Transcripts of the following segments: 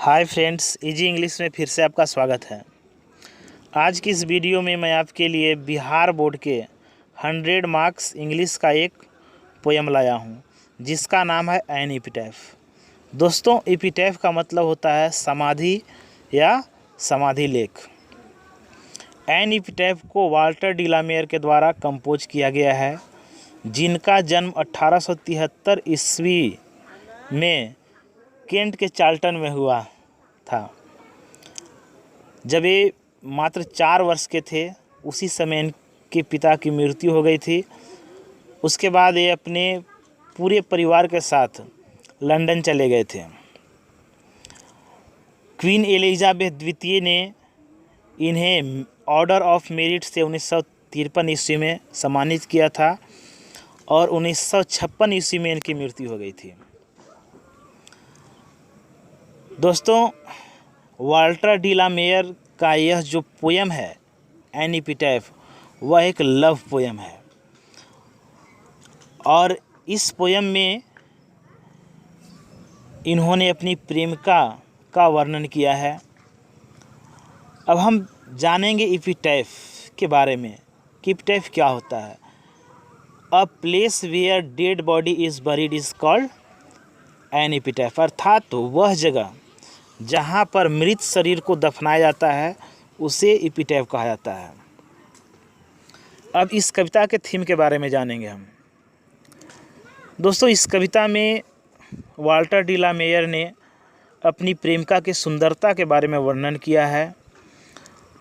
Hi friends, easy English में फिर से आपका स्वागत है। आज की इस वीडियो में मैं आपके लिए बिहार बोर्ड के 100 मार्क्स इंग्लिश का एक पोयम लाया हूं, जिसका नाम है एन एपिटैफ। दोस्तों, एपिटैफ का मतलब होता है समाधि या समाधि लेख। एन एपिटैफ को वाल्टर डिलामेयर के द्वारा कंपोज किया गया है, जिनका जन्म 1873 ईस्वी में केंट के चार्ल्टन में हुआ था। जब ये मात्र 4 वर्ष के थे, उसी समय इनके पिता की मृत्यु हो गई थी। उसके बाद ये अपने पूरे परिवार के साथ लंदन चले गए थे। क्वीन एलिजाबेथ द्वितीय ने इन्हें ऑर्डर ऑफ मेरिट से 1953 ईस्वी में सम्मानित किया था और 1956 ईस्वी में इनकी मृत्यु हो गई थी। दोस्तों, वाल्टर डिलामेयर का यह जो पोयम है एन एपिटैफ, वह एक लव पोयम है और इस पोयम में इन्होंने अपनी प्रेमिका का वर्णन किया है। अब हम जानेंगे एपिटैफ के बारे में कि एपिटैफ क्या होता है। A place where dead body is buried is called an epitaph, अर्थात तो वह जगह जहाँ पर मृत शरीर को दफनाया जाता है उसे एपिटैफ कहा जाता है। अब इस कविता के थीम के बारे में जानेंगे हम। दोस्तों, इस कविता में वाल्टर डिलामेयर ने अपनी प्रेमिका की सुंदरता के बारे में वर्णन किया है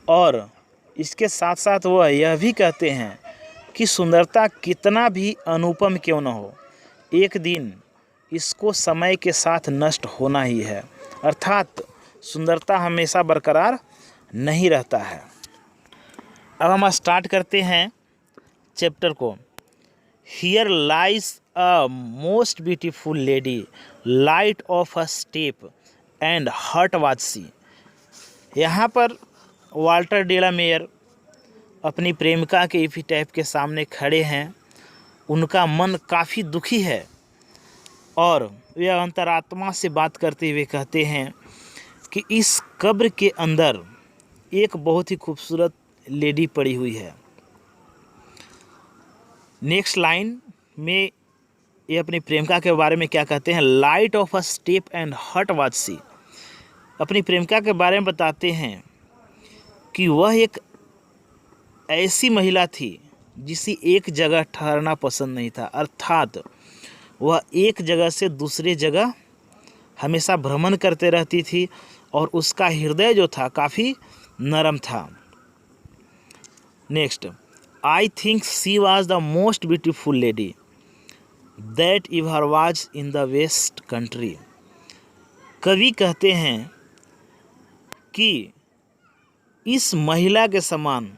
और इसके साथ साथ वह यह भी कहते हैं कि सुंदरता कितना भी अनुपम क्यों न हो, एक दिन इसको समय के साथ नष्ट होना ही है, अर्थात सुंदरता हमेशा बरकरार नहीं रहता है। अब हम स्टार्ट करते हैं चैप्टर को। Here lies a most beautiful lady, light of a step and heart was she. यहाँ पर वाल्टर डिलामेयर अपनी प्रेमिका के एपिटैफ के सामने खड़े हैं। उनका मन काफ़ी दुखी है और वे अंतरात्मा से बात करते हुए कहते हैं कि इस कब्र के अंदर एक बहुत ही खूबसूरत लेडी पड़ी हुई है। नेक्स्ट लाइन में ये अपनी प्रेमिका के बारे में क्या कहते हैं, light of a step and heart was she. अपनी प्रेमिका के बारे में बताते हैं कि वह एक ऐसी महिला थी जिसे एक जगह ठहरना पसंद नहीं था, अर्थात वह एक जगह से दूसरी जगह हमेशा भ्रमण करते रहती थी और उसका हृदय जो था काफ़ी नरम था। Next, I think she was the most beautiful lady that ever was in the west country. कवि कहते हैं कि इस महिला के समान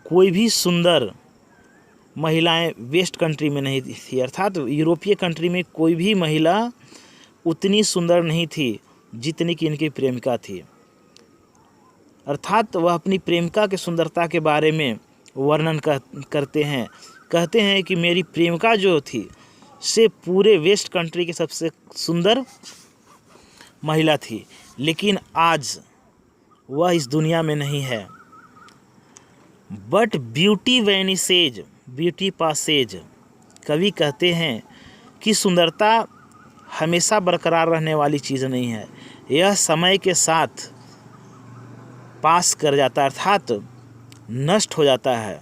कोई भी सुंदर महिलाएं वेस्ट कंट्री में नहीं थी, अर्थात यूरोपीय कंट्री में कोई भी महिला उतनी सुंदर नहीं थी जितनी कि इनकी प्रेमिका थी। अर्थात वह अपनी प्रेमिका की सुंदरता के बारे में वर्णन करते हैं। कहते हैं कि मेरी प्रेमिका जो थी से पूरे वेस्ट कंट्री की सबसे सुंदर महिला थी, लेकिन आज वह इस दुनिया में नहीं है। But beauty vanishes beauty passes. कवि कहते हैं कि सुंदरता हमेशा बरकरार रहने वाली चीज़ नहीं है, यह समय के साथ पास कर जाता है, अर्थात नष्ट हो जाता है।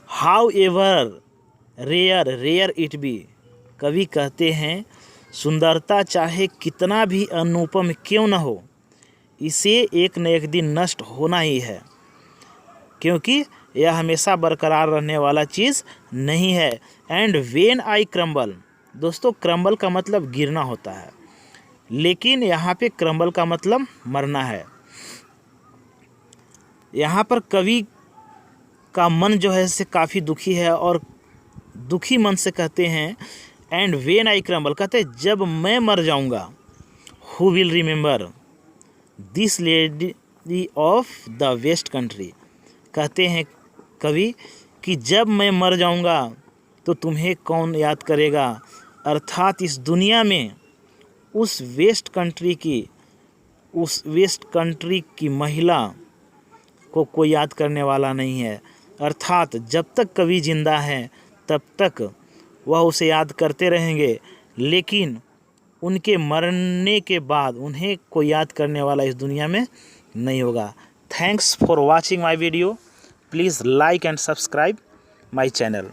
However rare it be. कवि कहते हैं सुंदरता चाहे कितना भी अनुपम क्यों न हो, इसे एक न एक दिन नष्ट होना ही है, क्योंकि यह हमेशा बरकरार रहने वाला चीज़ नहीं है। And when I crumble. दोस्तों, क्रम्बल का मतलब गिरना होता है, लेकिन यहाँ पे क्रम्बल का मतलब मरना है। यहाँ पर कवि का मन जो है से काफ़ी दुखी है और दुखी मन से कहते हैं एंड वेन आई क्रम्बल, कहते हैं जब मैं मर जाऊँगा, who will remember this lady of the west country. कहते हैं कवि कि जब मैं मर जाऊंगा तो तुम्हें कौन याद करेगा, अर्थात इस दुनिया में उस वेस्ट कंट्री की महिला को कोई याद करने वाला नहीं है। अर्थात जब तक कवि जिंदा है तब तक वह उसे याद करते रहेंगे, लेकिन उनके मरने के बाद उन्हें कोई याद करने वाला इस दुनिया में नहीं होगा। Thanks for watching my video. Please like and subscribe my channel.